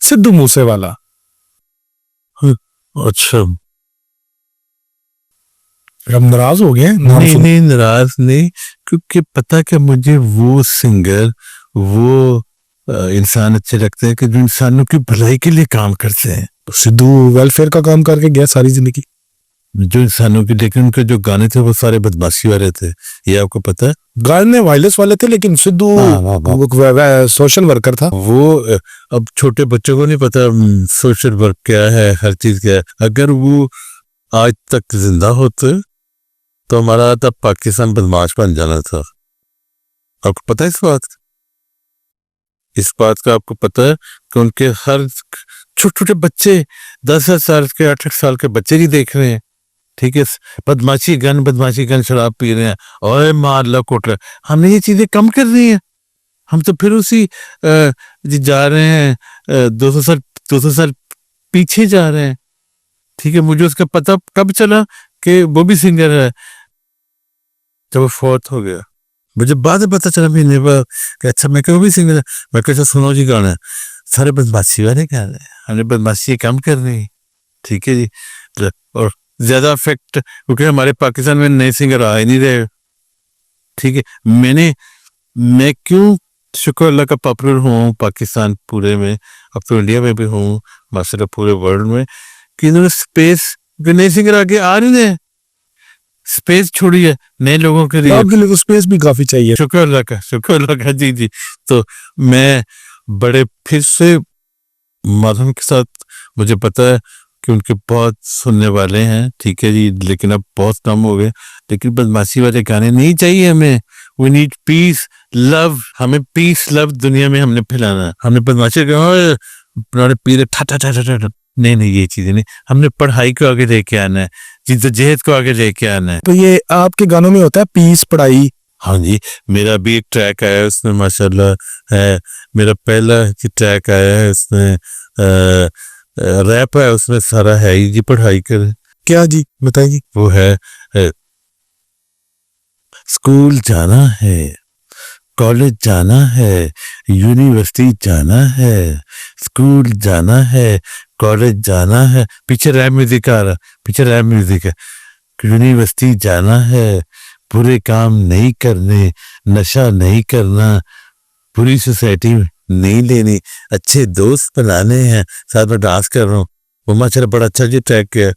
सिद्धू मूसेवाला। अच्छा, अब नाराज हो गए नाम नहीं सुन। नहीं, नाराज नहीं, क्योंकि पता कि मुझे वो सिंगर, वो इंसान अच्छे लगते हैं कि जो इंसानों की भलाई के लिए काम करते हैं, सिद्धू वेलफेयर का काम करके गया सारी जिंदगी। जो इंसानों की, लेकिन उनके जो गाने थे वो सारे बदमाशी वाले थे, ये आपको पता है। गाने वायलेंस वाले थे, लेकिन सिद्धू सोशल वर्कर था। वो अब छोटे बच्चों को नहीं पता सोशल वर्क क्या है, हर चीज क्या है। अगर वो आज तक जिंदा होते तो हमारा तब पाकिस्तान बदमाश बन जाना था। आपको पता है इस बात का? इस बात का आपको पता है कि उनके हर छोटे छोटे बच्चे, 10-10 साल के, 8-8 साल के बच्चे ही देख रहे हैं, ठीक है, बदमाशी गन शराब पी रहे हैं और मार लो कोट लो। हमने ये चीजें कम कर रही हैं। हम तो फिर उसी जा रहे हैं 200 साल पीछे जा रहे हैं। ठीक है, मुझे उसका पता कब चला कि वो भी सिंगर है, जब वो फौत हो गया। मुझे बाद में पता चला महीने बाद कि अच्छा, मैं वो भी सिंगर है। मैं कैसा सुनो जी गाना, सारे बदमाशी वाले गाने, हमने बदमाशी कम कर रही। ठीक है जी, और ज्यादा इफेक्ट, क्योंकि हमारे पाकिस्तान में नए सिंगर आ ही नहीं रहे। ठीक है, मैं क्यों शुक्र अल्लाह का पॉपुलर हूँ पाकिस्तान पूरे में, अब तो इंडिया में भी हूँ, माशाल्लाह पूरे वर्ल्ड में, कि इन्होंने स्पेस, नए सिंगर आगे आ नहीं रहे, स्पेस छोड़ी है नए लोगों के लिए। आपके लिए तो स्पेस भी काफी चाहिए। शुक्र अल्लाह का जी जी। तो मैं बड़े फिर से माधव के साथ, मुझे पता है कि उनके बहुत सुनने वाले हैं, ठीक है जी, लेकिन अब बहुत कम हो गए। लेकिन बदमाशी वाले गाने नहीं चाहिए हमें। वी नीड पीस लव, हमें पीस लव दुनिया में हमने फैलाना है। हमने बदमाशी पीरे ठा ठा ठा ठा ठा, नहीं ये चीजें नहीं। हमने पढ़ाई को आगे लेके आना है, जिद्दोजहद को आगे लेके आना है। तो ये आपके गानों में होता है पीस, पढ़ाई। हाँ जी, मेरा भी एक ट्रैक आया है उसमें, माशाल्लाह है। मेरा पहला ट्रैक आया है उसमें रैप है, उसमें सारा है ही जी, पढ़ाई कर। क्या जी बताइए। वो है स्कूल जाना है, कॉलेज जाना है, यूनिवर्सिटी जाना है, स्कूल जाना है, कॉलेज जाना है। पीछे रैप म्यूजिक आ रहा, पीछे रैप म्यूजिक है। यूनिवर्सिटी जाना है, बुरे काम नहीं करने, नशा नहीं करना, बुरी सोसाइटी नहीं लेनी, अच्छे दोस्त बनाने हैं, साथ में डांस कर रहा हूँ। वो माशाल्लाह बड़ा अच्छा जी ट्रैक किया।